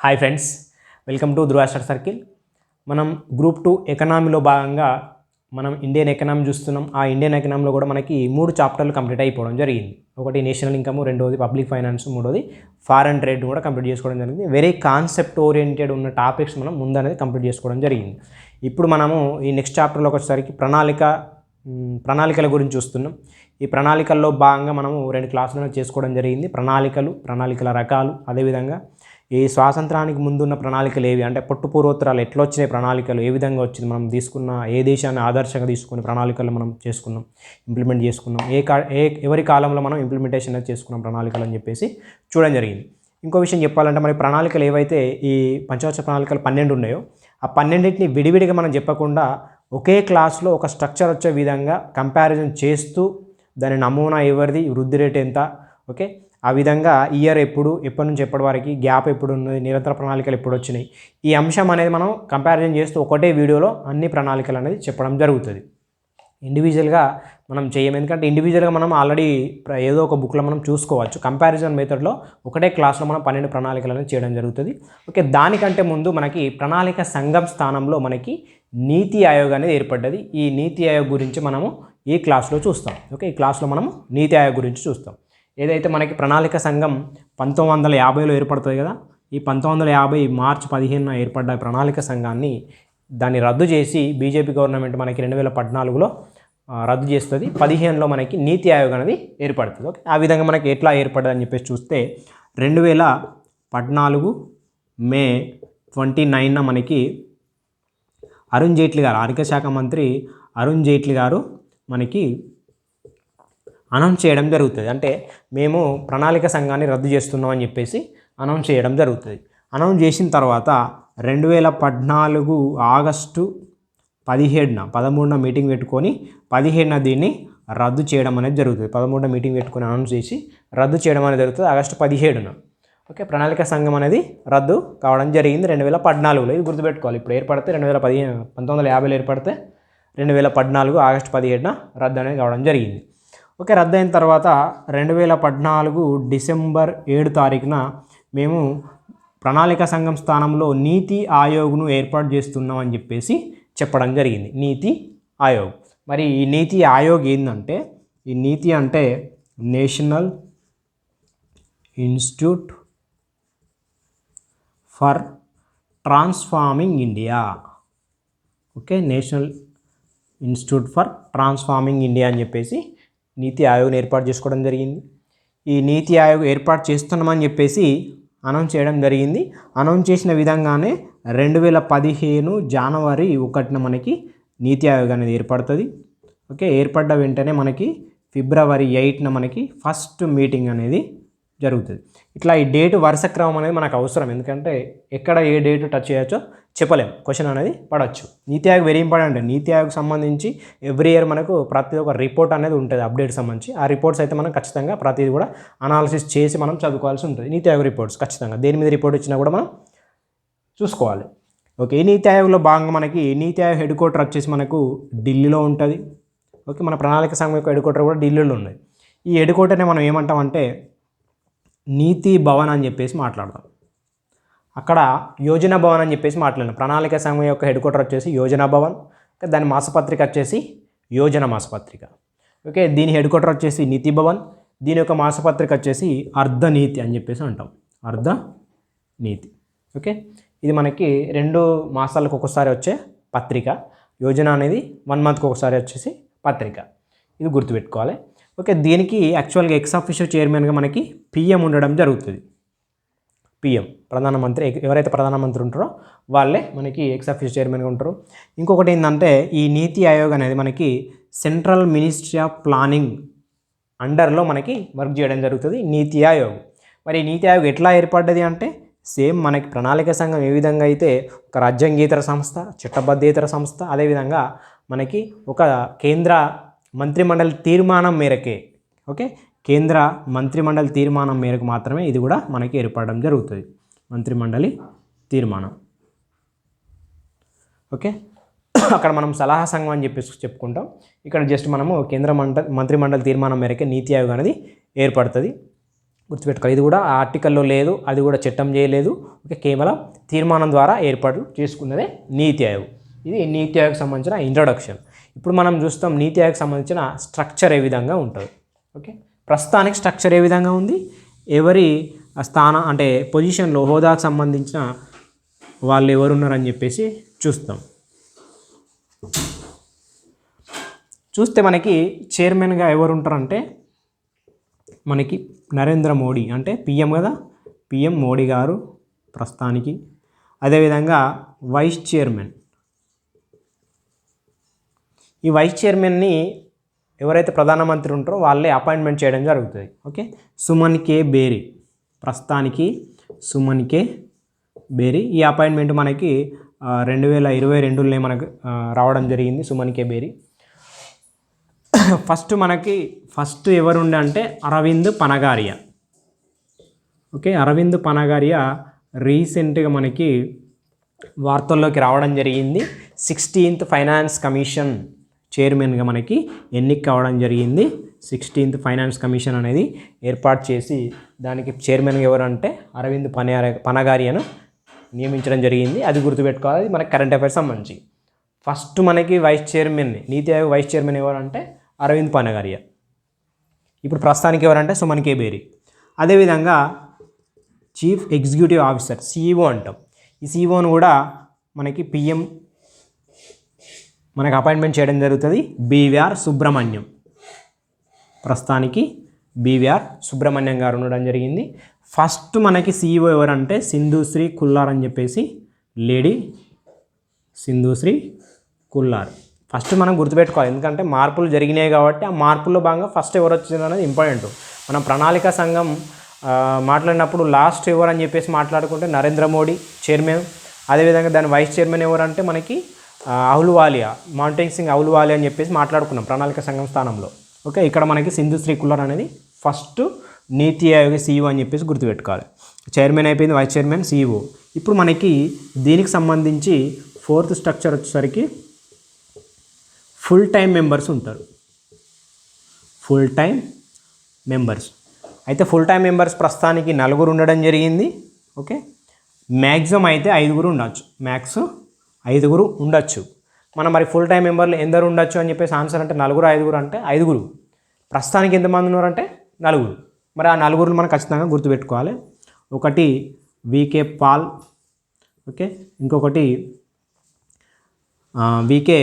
Hi friends, welcome to Dhruva study circle. మనం group 2 ఎకనామీలో భాగంగా మనం ఇండియన్ ఎకనామీ చూస్తున్నాం. ఆ ఇండియన్ ఎకనామీలో కూడా మనకి 3 చాప్టర్లు కంప్లీట్ అయిపోవడం జరిగింది. ఒకటి నేషనల్ ఇన్కమ్, రెండోది పబ్లిక్ ఫైనాన్స్, మూడోది ఫారెన్ ట్రేడ్ కూడా కంప్లీట్ చేసుకోవడం జరిగింది. వెరీ కాన్సెప్ట్ ఓరియంటెడ్ ఉన్న టాపిక్స్ మనం ముందు అనేది కంప్లీట్ చేసుకోవడం జరిగింది. ఇప్పుడు మనము ఈ నెక్స్ట్ చాప్టర్లోకి వచ్చేసరికి ప్రణాళికల గురించి చూస్తున్నాం. ఈ ప్రణాళికల్లో భాగంగా మనము 2 క్లాసులను చేసుకోవడం జరిగింది. ప్రణాళికల రకాలు, అదేవిధంగా ఈ స్వాతంత్రానికి ముందున్న ప్రణాళికలు ఏవి, అంటే పొట్టుపూర్వోత్తరాలు ఎట్లా వచ్చినాయి, ప్రణాళికలు ఏ విధంగా వచ్చింది, మనం తీసుకున్న ఏ దేశాన్ని ఆదర్శంగా తీసుకుని ప్రణాళికలు మనం చేసుకున్నాం, ఇంప్లిమెంట్ చేసుకున్నాం, ఎవరి కాలంలో మనం ఇంప్లిమెంటేషన్ అనేది చేసుకున్నాం ప్రణాళికలు అని చెప్పేసి చూడడం జరిగింది. ఇంకో విషయం చెప్పాలంటే మరి ప్రణాళికలు ఏవైతే ఈ పంచవర్ష ప్రణాళికలు 12 ఉన్నాయో ఆ 12టిని విడివిడిగా మనం చెప్పకుండా ఒకే క్లాస్లో ఒక స్ట్రక్చర్ వచ్చే విధంగా కంపారిజన్ చేస్తూ దాని నమూనా ఎవరిది, వృద్ధి రేట్ ఎంత, ఓకే, ఆ విధంగా ఇయర్ ఎప్పటి నుంచి ఎప్పటి వరకు, గ్యాప్ ఎప్పుడు ఉన్నది, నిరంతర ప్రణాళికలు ఎప్పుడు వచ్చినాయి, ఈ అంశం అనేది మనం కంపారిజన్ చేస్తూ ఒకటే వీడియోలో అన్ని ప్రణాళికలు అనేది చెప్పడం జరుగుతుంది. ఇండివిజువల్గా మనం చేయము, ఎందుకంటే ఇండివిజువల్గా మనం ఆల్రెడీ ఏదో ఒక బుక్లో మనం చూసుకోవచ్చు. కంపారిజన్ మెథడ్లో ఒకటే క్లాస్లో మనం 12 ప్రణాళికలు అనేది చేయడం జరుగుతుంది. ఓకే, దానికంటే ముందు మనకి ప్రణాళిక సంఘం స్థానంలో మనకి నీతి ఆయోగ్ అనేది ఏర్పడ్డది. ఈ నీతి ఆయోగ్ గురించి మనము ఈ క్లాస్లో చూస్తాం. ఓకే, ఈ క్లాస్లో మనము నీతి ఆయోగ్ గురించి చూస్తాం. ఏదైతే మనకి ప్రణాళిక సంఘం 1950లో ఏర్పడుతుంది కదా, ఈ 1950 మార్చి 15న ఏర్పడ్డ ప్రణాళిక సంఘాన్ని దాన్ని రద్దు చేసి బీజేపీ గవర్నమెంట్ మనకి 2014లో రద్దు చేస్తుంది. 15లో మనకి నీతి ఆయోగ్ అనేది ఏర్పడుతుంది. ఓకే, ఆ విధంగా మనకి ఎట్లా ఏర్పడ్డది అని చెప్పేసి చూస్తే 2014 మే 29న మనకి అరుణ్ జైట్లీ గారు, ఆర్థిక శాఖ మంత్రి అరుణ్ జైట్లీ గారు మనకి అనౌన్స్ చేయడం జరుగుతుంది. అంటే మేము ప్రణాళిక సంఘాన్ని రద్దు చేస్తున్నాం అని చెప్పేసి అనౌన్స్ చేయడం జరుగుతుంది. అనౌన్స్ చేసిన తర్వాత 2014 ఆగస్టు 13న మీటింగ్ పెట్టుకొని 17న దీన్ని రద్దు చేయడం అనేది జరుగుతుంది. 13న మీటింగ్ పెట్టుకొని అనౌన్స్ చేసి రద్దు చేయడం అనేది జరుగుతుంది ఆగస్టు 17న. ఓకే, ప్రణాళిక సంఘం అనేది రద్దు కావడం జరిగింది 2014లో. ఇది గుర్తుపెట్టుకోవాలి. ఇప్పుడు ఏర్పడితే 1950లో ఏర్పడితే 2014 ఆగస్టు 17న రద్దు అనేది కావడం జరిగింది. ఓకే, రద్దు అయిన తర్వాత 2014 డిసెంబర్ 7 తారీఖున మేము ప్రణాళిక సంఘం స్థానంలో నీతి ఆయోగ్ను ఏర్పాటు చేస్తున్నాం అని చెప్పేసి చెప్పడం జరిగింది. నీతి ఆయోగ్. మరి ఈ నీతి ఆయోగ్ ఏంటంటే, ఈ నీతి అంటే national institute for transforming India. Okay, national institute for transforming India అని చెప్పేసి నీతి ఆయోగ్ని ఏర్పాటు చేసుకోవడం జరిగింది. ఈ నీతి ఆయోగ్ ఏర్పాటు చేస్తున్నామని చెప్పేసి అనౌన్స్ చేయడం జరిగింది. అనౌన్స్ చేసిన విధంగానే 2015 జనవరి 1న మనకి నీతి ఆయోగ్ అనేది ఏర్పడుతుంది. ఓకే, ఏర్పడ్డ వెంటనే మనకి ఫిబ్రవరి 8న మనకి ఫస్ట్ మీటింగ్ అనేది జరుగుతుంది. ఇట్లా ఈ డేటు వరుస క్రమం అనేది మనకు అవసరం, ఎందుకంటే ఎక్కడ ఏ డేటు టచ్ చేయొచ్చో చెప్పలేము, క్వశ్చన్ అనేది పడవచ్చు. నీతి ఆయోగ్ వెరీ ఇంపార్టెంట్. నీతి ఆయోగ్ సంబంధించి ఎవ్రీ ఇయర్ మనకు ప్రతి ఒక్క రిపోర్ట్ అనేది ఉంటుంది అప్డేట్ సంబంధించి. ఆ రిపోర్ట్స్ అయితే మనం ఖచ్చితంగా ప్రతిదీ కూడా అనాలిసిస్ చేసి మనం చదువుకోవాల్సి ఉంటుంది. నీతి ఆయోగ్ రిపోర్ట్స్ ఖచ్చితంగా దేని మీద రిపోర్ట్ ఇచ్చినా కూడా మనం చూసుకోవాలి. ఓకే, ఈ నీతి ఆయోగ్లో భాగంగా మనకి నీతి ఆయోగ్ హెడ్ క్వార్టర్ వచ్చేసి మనకు ఢిల్లీలో ఉంటుంది. ఓకే, మన ప్రణాళిక సంఘం యొక్క హెడ్ క్వార్టర్ కూడా ఢిల్లీలో ఉన్నది. ఈ హెడ్ క్వార్టర్ని మనం ఏమంటామంటే నీతి భవన్ అని చెప్పేసి మాట్లాడతాం. అక్కడ యోజన భవన్ అని చెప్పేసి మాట్లాడాం. ప్రణాళిక సంఘం యొక్క హెడ్ క్వార్టర్ వచ్చేసి యోజన భవన్, దాని మాసపత్రిక వచ్చేసి యోజన మాసపత్రిక. ఓకే, దీని హెడ్ క్వార్టర్ వచ్చేసి నీతి భవన్, దీని యొక్క మాసపత్రిక వచ్చేసి అర్ధనీతి అని చెప్పేసి అంటాం. అర్ధనీతి. ఓకే, ఇది మనకి 2 మాసాలకు ఒకసారి వచ్చే పత్రిక. యోజన అనేది 1 మంత్కి ఒకసారి వచ్చేసి పత్రిక. ఇది గుర్తుపెట్టుకోవాలి. ఓకే, దీనికి యాక్చువల్గా ఎక్స్ ఆఫీషియో చైర్మన్గా మనకి పిఎం ఉండడం జరుగుతుంది. పిఎం ప్రధానమంత్రి, ఎవరైతే ప్రధానమంత్రి ఉంటారో వాళ్ళే మనకి ఎక్స్ ఆఫీషియో చైర్మన్గా ఉంటారు. ఇంకొకటి ఏంటంటే ఈ నీతి ఆయోగ్ అనేది మనకి సెంట్రల్ మినిస్ట్రీ ఆఫ్ ప్లానింగ్ అండర్లో మనకి వర్క్ చేయడం జరుగుతుంది నీతి ఆయోగ్. మరి నీతి ఆయోగ్ ఎట్లా ఏర్పడ్డది అంటే సేమ్ మనకి ప్రణాళిక సంఘం ఏ విధంగా అయితే ఒక రాజ్యాంగేతర సంస్థ, చట్టబద్ధేతర సంస్థ, అదేవిధంగా మనకి ఒక కేంద్ర మంత్రిమండలి తీర్మానం మేరకే, ఓకే, కేంద్ర మంత్రిమండలి తీర్మానం మేరకు మాత్రమే ఇది కూడా మనకి ఏర్పడడం జరుగుతుంది. మంత్రిమండలి తీర్మానం. ఓకే, అక్కడ మనం సలహా సంఘం అని చెప్పేసి చెప్పుకుంటాం. ఇక్కడ జస్ట్ మనము కేంద్ర మంత్రిమండలి తీర్మానం మేరకే నీతి ఆయోగ్ అనేది ఏర్పడుతుంది. గుర్తుపెట్టుకోవాలి. ఇది కూడా ఆర్టికల్లో లేదు, అది కూడా చట్టం చేయలేదు. ఓకే, కేవలం తీర్మానం ద్వారా ఏర్పాటు చేసుకున్నదే నీతి ఆయోగ్. ఇది నీతి ఆయోగ్ సంబంధించిన ఇంట్రొడక్షన్. ఇప్పుడు మనం చూస్తాం నీతి ఆయోగ్ సంబంధించిన స్ట్రక్చర్ ఏ విధంగా ఉంటుంది. ఓకే, ప్రస్తుతానికి స్ట్రక్చర్ ఏ విధంగా ఉంది, ఎవరి స్థానం అంటే పొజిషన్లో హోదాకు సంబంధించిన వాళ్ళు ఎవరున్నారని చెప్పేసి చూస్తే మనకి చైర్మన్గా ఎవరు ఉంటారంటే మనకి నరేంద్ర మోడీ అంటే పిఎం కదా, పిఎం మోడీ గారు ప్రస్తుతానికి. అదేవిధంగా వైస్ చైర్మన్, ఈ వైస్ చైర్మన్ని ఎవరైతే ప్రధానమంత్రి ఉంటారో వాళ్ళే అపాయింట్మెంట్ చేయడం జరుగుతుంది. ఓకే, సుమన్ కే బేరీ, ప్రస్తుతానికి సుమన్ కే బేరీ. ఈ అపాయింట్మెంట్ మనకి 2022లోనే మనకు రావడం జరిగింది సుమన్ కే బేరీ. ఫస్ట్ ఎవరుండే అంటే అరవింద్ పనగారియా. ఓకే, అరవింద్ పనగారియా రీసెంట్గా మనకి వార్తల్లోకి రావడం జరిగింది. 16th ఫైనాన్స్ కమిషన్ చైర్మన్గా మనకి ఎన్నిక కావడం జరిగింది. 16th ఫైనాన్స్ కమిషన్ అనేది ఏర్పాటు చేసి దానికి చైర్మన్గా ఎవరంటే అరవింద్ పనగారియను నియమించడం జరిగింది. అది గుర్తుపెట్టుకోవాలి, మనకి కరెంట్ అఫైర్స్ సంబంధించి. ఫస్ట్ మనకి వైస్ చైర్మన్, నీతి ఆయోగ్ వైస్ చైర్మన్ ఎవరంటే అరవింద్ పనగారియా. ఇప్పుడు ప్రస్తుతానికి ఎవరంటే సుమన్ కే బేరీ. అదేవిధంగా చీఫ్ ఎగ్జిక్యూటివ్ ఆఫీసర్, సిఇఓ అంటాం. ఈ సిఇఓను కూడా మనకి పిఎం మనకు అపాయింట్మెంట్ చేయడం జరుగుతుంది. బివిఆర్ సుబ్రహ్మణ్యం, ప్రస్తుతానికి బివిఆర్ సుబ్రహ్మణ్యం గారు ఉండడం జరిగింది. ఫస్ట్ మనకి సిఇఓ ఎవరంటే సింధుశ్రీ కుల్లార్ అని చెప్పేసి, లేడీ సింధుశ్రీ కుల్లార్. ఫస్ట్ మనం గుర్తుపెట్టుకోవాలి, ఎందుకంటే మార్పులు జరిగినాయి కాబట్టి ఆ మార్పుల్లో భాగంగా ఫస్ట్ ఎవరు వచ్చింది అనేది ఇంపార్టెంట్. మనం ప్రణాళిక సంఘం మాట్లాడినప్పుడు లాస్ట్ ఎవరు అని చెప్పేసి మాట్లాడుకుంటే నరేంద్ర మోడీ చైర్మన్. అదేవిధంగా దాని వైస్ చైర్మన్ ఎవరంటే మనకి అహ్లూవాలియా, మౌంటైన్ సింగ్ అహ్లూవాలియా అని చెప్పేసి మాట్లాడుకున్నాం ప్రణాళిక సంఘం స్థానంలో. ఓకే, ఇక్కడ మనకి సింధుశ్రీ కుల్లార్ అనేది ఫస్ట్ నీతి ఆయోగ్ సిఇఓ అని చెప్పేసి గుర్తుపెట్టుకోవాలి. చైర్మన్ అయిపోయింది, వైస్ చైర్మన్, సిఇఓ. ఇప్పుడు మనకి దీనికి సంబంధించి 4th స్ట్రక్చర్ వచ్చేసరికి ఫుల్ టైం మెంబర్స్ ఉంటారు. ఫుల్ టైం మెంబర్స్ అయితే ఫుల్ టైం మెంబర్స్ ప్రస్తుతానికి 4 ఉండడం జరిగింది. ఓకే, మ్యాక్సిమం అయితే 5 ఉండొచ్చు, మ్యాక్స్ 5 ఉండొచ్చు. మనం మరి ఫుల్ టైం మెంబర్లు ఎందరు ఉండొచ్చు అని చెప్పేసి ఆన్సర్ అంటే 4, 5 అంటే 5. ప్రస్తుతానికి ఎంతమంది ఉన్నారంటే 4. మరి ఆ 4 మనం ఖచ్చితంగా గుర్తుపెట్టుకోవాలి. ఒకటి వికే పాల్, ఓకే, ఇంకొకటి వికే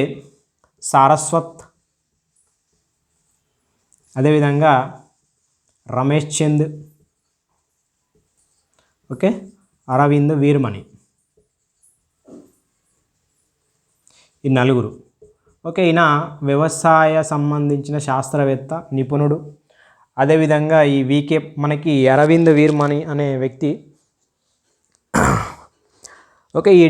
సారస్వత్, అదేవిధంగా రమేష్ చంద్, ఓకే, అరవింద్ వీర్మణి. ఈ 4. ఓకే, ఈయన వ్యవసాయ సంబంధించిన శాస్త్రవేత్త, నిపుణుడు. అదేవిధంగా ఈ వికే మనకి అరవింద్ వీర్మణి అనే వ్యక్తి, ఓకే, ఈ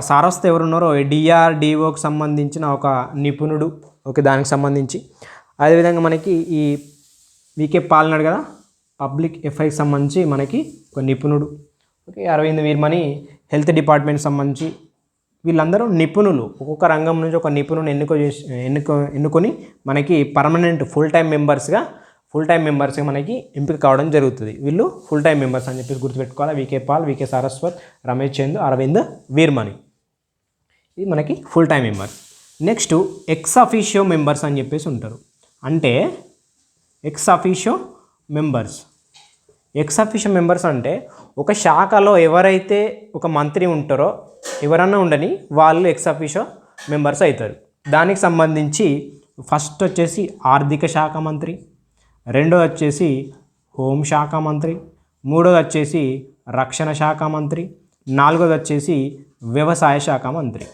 సారస్వత్ ఎవరున్నారో డిఆర్డిఓకి సంబంధించిన ఒక నిపుణుడు. ఓకే, దానికి సంబంధించి. అదేవిధంగా మనకి ఈ వికే పాల్ ఉన్నాడు కదా, పబ్లిక్ ఎఫ్ఐకి సంబంధించి మనకి ఒక నిపుణుడు. ఓకే, అరవింద్ వీర్మణి హెల్త్ డిపార్ట్మెంట్ సంబంధించి. వీళ్ళందరూ నిపుణులు, ఒక్కొక్క రంగం నుంచి ఒక నిపుణుని ఎన్నుకొని మనకి పర్మనెంట్ ఫుల్ టైం మెంబర్స్గా మనకి ఎంపిక కావడం జరుగుతుంది. వీళ్ళు ఫుల్ టైం మెంబర్స్ అని చెప్పేసి గుర్తుపెట్టుకోవాలి. వికే పాల్, వికే సారస్వత్, రమేష్ చంద్, అరవింద్ వీర్మణి, ఇది మనకి full time members. Next ex officio members అని చెప్పేసి ఉంటారు. అంటే ఎక్స్ అఫీషియో మెంబర్స్ అంటే ఒక శాఖలో ఎవరైతే ఒక మంత్రి ఉంటారో ఎవరన్నా ఉండని వాళ్ళు ఎక్స్ అఫీషియో మెంబర్స్ అవుతారు. దానికి సంబంధించి ఫస్ట్ వచ్చేసి ఆర్థిక శాఖ మంత్రి, రెండోది వచ్చేసి హోంశాఖ మంత్రి, మూడోది వచ్చేసి రక్షణ శాఖ మంత్రి, నాలుగోది వచ్చేసి వ్యవసాయ శాఖ మంత్రి.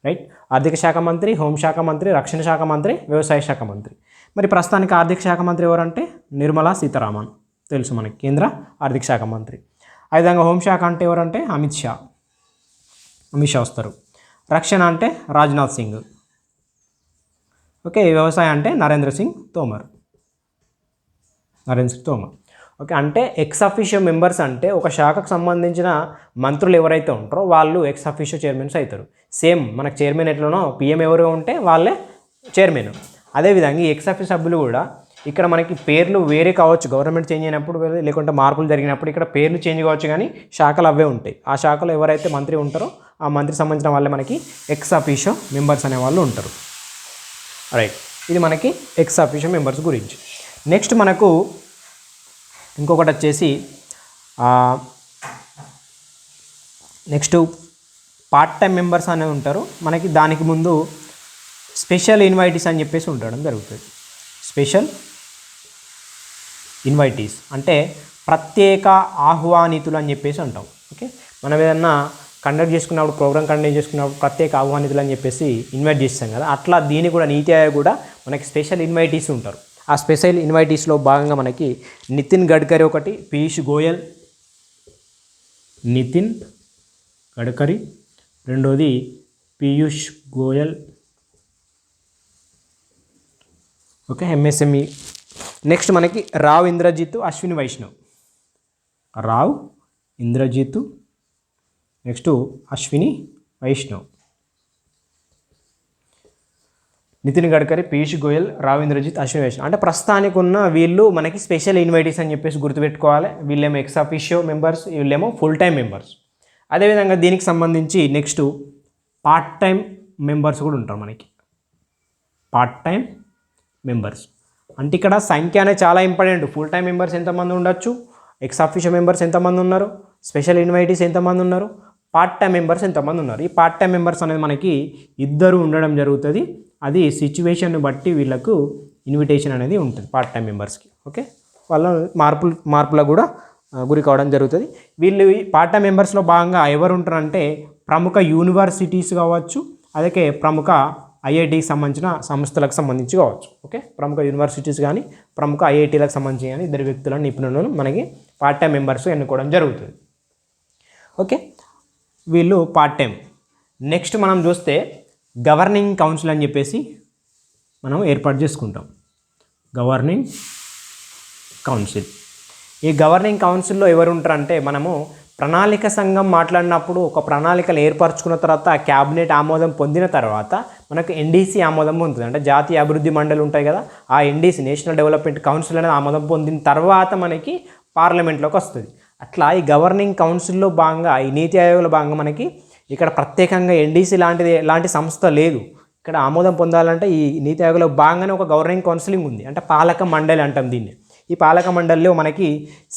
రైట్, ఆర్థిక శాఖ మంత్రి, హోంశాఖ మంత్రి, రక్షణ శాఖ మంత్రి, వ్యవసాయ శాఖ మంత్రి. మరి ప్రస్తుతానికి ఆర్థిక శాఖ మంత్రి ఎవరంటే నిర్మలా సీతారామన్, తెలుసు మనకి, కేంద్ర ఆర్థిక శాఖ మంత్రి. అదేవిధంగా హోంశాఖ అంటే ఎవరంటే అమిత్ షా వస్తారు. రక్షణ అంటే రాజ్నాథ్ సింగ్. ఓకే, వ్యవసాయం అంటే నరేంద్ర సింగ్ తోమర్. ఓకే, అంటే ఎక్స్ అఫీషియో మెంబర్స్ అంటే ఒక శాఖకు సంబంధించిన మంత్రులు ఎవరైతే ఉంటారో వాళ్ళు ఎక్స్ అఫీషియో చైర్మన్స్ అవుతారు. సేమ్ మనకు చైర్మన్ ఎట్లనో పిఎం ఎవరుగా ఉంటే వాళ్ళే చైర్మన్. అదేవిధంగా ఈ ఎక్స్ అఫీషియో సభ్యులు కూడా ఇక్కడ మనకి పేర్లు వేరే కావచ్చు, గవర్నమెంట్ చేంజ్ అయినప్పుడు లేకుంటే మార్పులు జరిగినప్పుడు ఇక్కడ పేర్లు చేంజ్ కావచ్చు, కానీ శాఖలు అవే ఉంటాయి. ఆ శాఖలో ఎవరైతే మంత్రి ఉంటారో ఆ మంత్రికి సంబంధించిన వాళ్ళే మనకి ఎక్స్ అఫీషియో మెంబర్స్ అనే వాళ్ళు ఉంటారు. రైట్, ఇది మనకి ఎక్స్ అఫీషియో మెంబర్స్ గురించి. నెక్స్ట్ మనకు ఇంకొకటి వచ్చేసి నెక్స్ట్ పార్ట్ టైం మెంబర్స్ అనేవి ఉంటారు మనకి. దానికి ముందు స్పెషల్ ఇన్వైటీస్ అని చెప్పేసి ఉండడం జరుగుతుంది. స్పెషల్ ఇన్వైటీస్ అంటే ప్రత్యేక ఆహ్వానితులు అని చెప్పేసి అంటాం. ఓకే, మనం ఏదన్నా కండక్ట్ చేసుకున్నప్పుడు, ప్రోగ్రామ్ కండక్ట్ చేసుకున్నప్పుడు ప్రత్యేక ఆహ్వానితులు అని చెప్పేసి ఇన్వైట్ చేస్తాం కదా, అట్లా దీన్ని కూడా నీతి ఆయోగ్ కూడా మనకి స్పెషల్ ఇన్వైటీస్ ఉంటారు. ఆ స్పెషల్ ఇన్వైటీస్లో భాగంగా మనకి నితిన్ గడ్కరీ ఒకటి, పీయూష్ గోయల్, నితిన్ గడ్కరీ, రెండోది Piyush Goyal, okay, MSME. Next మనకి రావ్ ఇంద్రజిత్, అశ్విని వైష్ణవ్. రావ్ ఇంద్రజిత్, నెక్స్ట్ అశ్విని వైష్ణవ్. నితిన్ గడ్కరీ, పీయూష్ గోయల్, రావ్ ఇంద్రజిత్, అశ్విని వైష్ణవ్. అంటే ప్రస్తుతానికి ఉన్న వీళ్ళు మనకి స్పెషల్ ఇన్వైటీస్ అని చెప్పేసి గుర్తుపెట్టుకోవాలి. వీళ్ళేమో ఎక్స్ అఫీషియో మెంబర్స్, వీళ్ళేమో ఫుల్ టైం మెంబర్స్. అదేవిధంగా దీనికి సంబంధించి నెక్స్ట్ పార్ట్ టైం మెంబర్స్ కూడా ఉంటారు మనకి. పార్ట్ టైం మెంబర్స్ అంటే ఇక్కడ సంఖ్య అనేది చాలా ఇంపార్టెంట్. ఫుల్ టైం మెంబర్స్ ఎంతమంది ఉండొచ్చు, ఎక్స్ అఫీషియో మెంబర్స్ ఎంతమంది ఉన్నారు, స్పెషల్ ఇన్వైటీస్ ఎంతమంది ఉన్నారు, పార్ట్ టైం మెంబర్స్ ఎంతమంది ఉన్నారు. ఈ పార్ట్ టైం మెంబర్స్ అనేది మనకి ఇద్దరు ఉండడం జరుగుతుంది. అది సిచ్యువేషన్ బట్టి వీళ్ళకు ఇన్విటేషన్ అనేది ఉంటుంది పార్ట్ టైం మెంబర్స్కి. ఓకే, వాళ్ళ మార్పులకు కూడా గురి కావడం జరుగుతుంది. వీళ్ళు పార్ట్ టైం మెంబర్స్లో భాగంగా ఎవరు ఉంటారంటే ప్రముఖ యూనివర్సిటీస్ కావచ్చు, అదే ప్రముఖ ఐఐటికి సంబంధించిన సంస్థలకు సంబంధించి కావచ్చు. ఓకే, ప్రముఖ యూనివర్సిటీస్ కానీ ప్రముఖ ఐఐటీలకు సంబంధించి కానీ ఇద్దరు వ్యక్తులను, నిపుణులను మనకి పార్ట్ టైం మెంబర్స్ ఎన్నుకోవడం జరుగుతుంది. ఓకే, వీళ్ళు పార్ట్ టైం. నెక్స్ట్ మనం చూస్తే గవర్నింగ్ కౌన్సిల్ అని చెప్పేసి మనం ఏర్పాటు చేసుకుంటాం. Governing council. ఈ గవర్నింగ్ కౌన్సిల్లో ఎవరు ఉంటారంటే మనము ప్రణాళిక సంఘం మాట్లాడినప్పుడు ఒక ప్రణాళికలు ఏర్పరచుకున్న తర్వాత క్యాబినెట్ ఆమోదం పొందిన తర్వాత మనకు ఎన్డీసీ ఆమోదం పొందుతుంది. అంటే జాతీయ అభివృద్ధి మండలి ఉంటాయి కదా, ఆ ఎన్డీసీ నేషనల్ డెవలప్మెంట్ కౌన్సిల్ అనేది ఆమోదం పొందిన తర్వాత మనకి పార్లమెంట్లోకి వస్తుంది. అట్లా ఈ గవర్నింగ్ కౌన్సిల్లో భాగంగా, ఈ నీతి ఆయోగ్లో భాగంగా మనకి ఇక్కడ ప్రత్యేకంగా ఎన్డీసీ లాంటి సంస్థ లేదు. ఇక్కడ ఆమోదం పొందాలంటే ఈ నీతి ఆయోగ్లో భాగంగానే ఒక గవర్నింగ్ కౌన్సిలింగ్ ఉంది. అంటే పాలక మండలి అంటాం దీన్ని. ఈ పాలక మండలిలో మనకి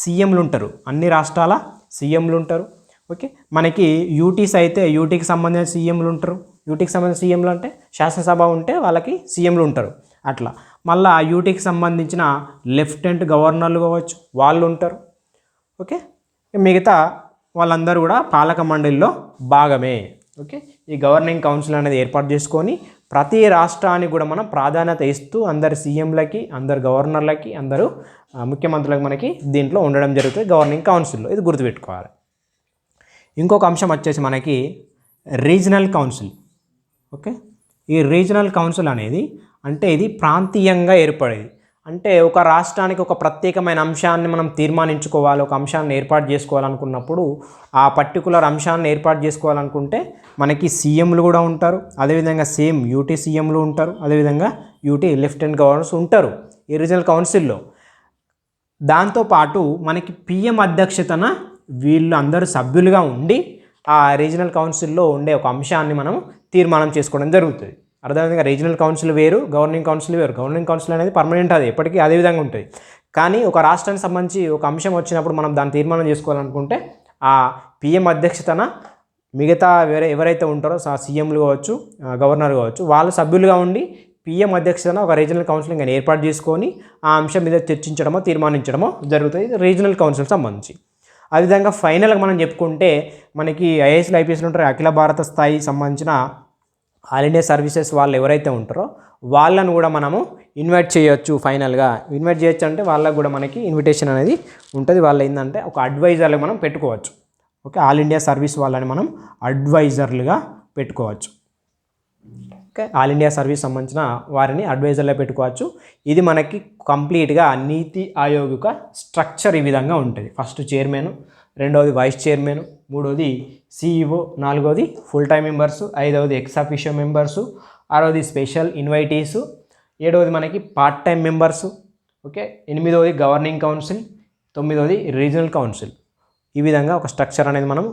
సీఎంలు ఉంటారు, అన్ని రాష్ట్రాల సీఎంలు ఉంటారు. ఓకే, మనకి యూటీస్ అయితే యూటీకి సంబంధించిన సీఎంలు ఉంటారు. యూటీకి సంబంధించిన సీఎంలు అంటే శాసనసభ ఉంటే వాళ్ళకి సీఎంలు ఉంటారు. అట్లా మళ్ళీ ఆ యూటీకి సంబంధించిన లెఫ్టినెంట్ గవర్నర్లు కావచ్చు, వాళ్ళు ఉంటారు. ఓకే, మిగతా వాళ్ళందరూ కూడా పాలక మండలిలో భాగమే. ఓకే, ఈ గవర్నింగ్ కౌన్సిల్ అనేది ఏర్పాటు చేసుకొని ప్రతి రాష్ట్రానికి కూడా మనం ప్రాధాన్యత ఇస్తూ అందరు సీఎంలకి, అందరు గవర్నర్లకి, అందరూ ముఖ్యమంత్రులకు మనకి దీంట్లో ఉండడం జరుగుతుంది గవర్నింగ్ కౌన్సిల్లో. ఇది గుర్తుపెట్టుకోవాలి. ఇంకొక అంశం వచ్చేసి మనకి రీజనల్ కౌన్సిల్. ఓకే, ఈ రీజనల్ కౌన్సిల్ అనేది అంటే ఇది ప్రాంతీయంగా ఏర్పడేది. అంటే ఒక రాష్ట్రానికి ఒక ప్రత్యేకమైన అంశాన్ని మనం తీర్మానించుకోవాలి, ఒక అంశాన్ని ఏర్పాటు చేసుకోవాలనుకున్నప్పుడు ఆ పర్టికులర్ అంశాన్ని ఏర్పాటు చేసుకోవాలనుకుంటే మనకి సీఎంలు కూడా ఉంటారు. అదేవిధంగా సేమ్ యూటీ సీఎంలు ఉంటారు, అదేవిధంగా యూటీ లెఫ్టినెంట్ గవర్నర్స్ ఉంటారు ఈ రీజనల్ కౌన్సిల్లో. దాంతోపాటు మనకి పిఎం అధ్యక్షతన వీళ్ళు అందరూ సభ్యులుగా ఉండి ఆ రీజనల్ కౌన్సిల్లో ఉండే ఒక అంశాన్ని మనం తీర్మానం చేసుకోవడం జరుగుతుంది. అర్థమైందిగా, రీజనల్ కౌన్సిల్ వేరు, గవర్నింగ్ కౌన్సిల్ వేరు. గవర్నింగ్ కౌన్సిల్ అనేది పర్మనెంట్, అది ఎప్పటికీ అదే విధంగా ఉంటుంది. కానీ ఒక రాష్ట్రానికి సంబంధించి ఒక అంశం వచ్చినప్పుడు మనం దాన్ని తీర్మానం చేసుకోవాలనుకుంటే ఆ పిఎం అధ్యక్షతన మిగతా ఎవరైతే ఉంటారో సీఎంలు కావచ్చు, గవర్నర్ కావచ్చు, వాళ్ళు సభ్యులుగా ఉండి పిఎం అధ్యక్షతన ఒక రీజనల్ కౌన్సిలింగ్ అని ఏర్పాటు చేసుకొని ఆ అంశం మీద చర్చించడమో తీర్మానించడమో జరుగుతుంది రీజనల్ కౌన్సిల్ సంబంధించి. అదేవిధంగా ఫైనల్గా మనం చెప్పుకుంటే మనకి ఐఏఎస్లు ఐపీఎస్లు ఉంటారో అఖిల భారత స్థాయి సంబంధించిన ఆల్ ఇండియా సర్వీసెస్ వాళ్ళు ఎవరైతే ఉంటారో వాళ్ళను కూడా మనము ఇన్వైట్ చేయొచ్చు. ఫైనల్గా ఇన్వైట్ చేయొచ్చు అంటే వాళ్ళకు కూడా మనకి ఇన్విటేషన్ అనేది ఉంటుంది. వాళ్ళు ఏంటంటే ఒక అడ్వైజర్లు మనం పెట్టుకోవచ్చు. ఓకే, ఆల్ ఇండియా సర్వీస్ వాళ్ళని మనం అడ్వైజర్లుగా పెట్టుకోవచ్చు. ఓకే, ఆల్ ఇండియా సర్వీస్ సంబంధించిన వారిని అడ్వైజర్లో పెట్టుకోవచ్చు. ఇది మనకి కంప్లీట్గా నీతి ఆయోగ్ యొక్క స్ట్రక్చర్ ఈ విధంగా ఉంటుంది. ఫస్ట్ చైర్మన్, రెండవది వైస్ చైర్మన్, మూడవది సిఇఓ, నాలుగవది ఫుల్ టైం మెంబర్సు, ఐదవది ఎక్స్ అఫీషియో మెంబర్సు, ఆరవది స్పెషల్ ఇన్వైటీసు, ఏడవది మనకి పార్ట్ టైం మెంబర్సు, ఓకే, 8వది గవర్నింగ్ కౌన్సిల్, 9వది రీజనల్ కౌన్సిల్. ఈ విధంగా ఒక స్ట్రక్చర్ అనేది మనం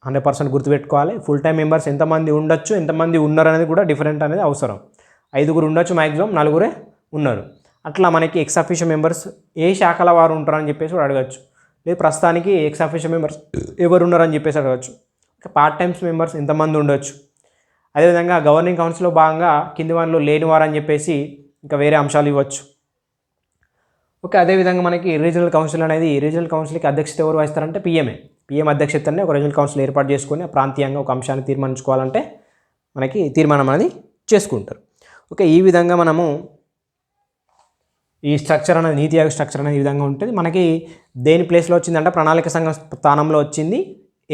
100% గుర్తుపెట్టుకోవాలి. ఫుల్ టైం మెంబర్స్ ఎంతమంది ఉండొచ్చు, ఎంతమంది ఉన్నారు అనేది కూడా డిఫరెంట్ అనేది అవసరం. 5గురు ఉండొచ్చు మ్యాక్సిమం, 4గురే ఉన్నారు. అట్లా మనకి ఎక్స్ అఫీషియల్ మెంబర్స్ ఏ శాఖల వారు ఉంటారని చెప్పేసి కూడా అడగచ్చు. లేదు ప్రస్తుతానికి ఎక్స్ అఫీషియల్ మెంబర్స్ ఎవరు ఉన్నారని చెప్పేసి అడగచ్చు. పార్ట్ టైమ్స్ మెంబర్స్ ఎంతమంది ఉండొచ్చు. అదేవిధంగా గవర్నింగ్ కౌన్సిల్లో భాగంగా కింది వారిలో లేనివారని చెప్పేసి ఇంకా వేరే అంశాలు ఇవ్వచ్చు. ఓకే, అదేవిధంగా మనకి రీజనల్ కౌన్సిల్ అనేది, రీజనల్ కౌన్సిల్కి అధ్యక్షత ఎవరు వహిస్తారంటే పిఎం అధ్యక్షతనే ఒక రీజనల్ కౌన్సిల్ ఏర్పాటు చేసుకొని ప్రాంతీయంగా ఒక అంశాన్ని తీర్మానించుకోవాలంటే మనకి తీర్మానం అనేది చేసుకుంటారు. ఓకే, ఈ విధంగా మనము ఈ స్ట్రక్చర్ అనేది, నీతి ఆయోగ్ స్ట్రక్చర్ అనేది ఈ విధంగా ఉంటుంది. మనకి దేని ప్లేస్లో వచ్చిందంటే ప్రణాళిక సంఘం స్థానంలో వచ్చింది.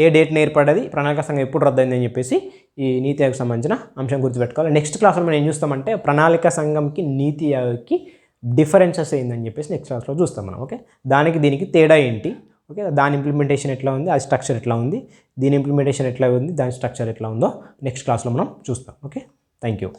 ఏ డేట్ని ఏర్పడ్డది, ప్రణాళిక సంఘం ఎప్పుడు రద్దయింది అని చెప్పేసి ఈ నీతి ఆయోగ్ సంబంధించిన అంశం గుర్తుపెట్టుకోవాలి. నెక్స్ట్ క్లాస్లో మనం ఏం చూస్తామంటే ప్రణాళిక సంఘంకి నీతి ఆయోగ్కి డిఫరెన్సెస్ ఏందని చెప్పేసి నెక్స్ట్ క్లాస్లో చూస్తాం మనం. ఓకే, దానికి దీనికి తేడా ఏంటి, ఓకే, దాని ఇంప్లిమెంటేషన్ ఎట్లా ఉంది, అది స్ట్రక్చర్ ఎట్లా ఉంది, దీని ఇంప్లిమెంటేషన్ ఎట్లా ఉంది, దాని స్ట్రక్చర్ ఎట్లా ఉందో నెక్స్ట్ క్లాస్లో మనం చూస్తాం. Okay, thank you.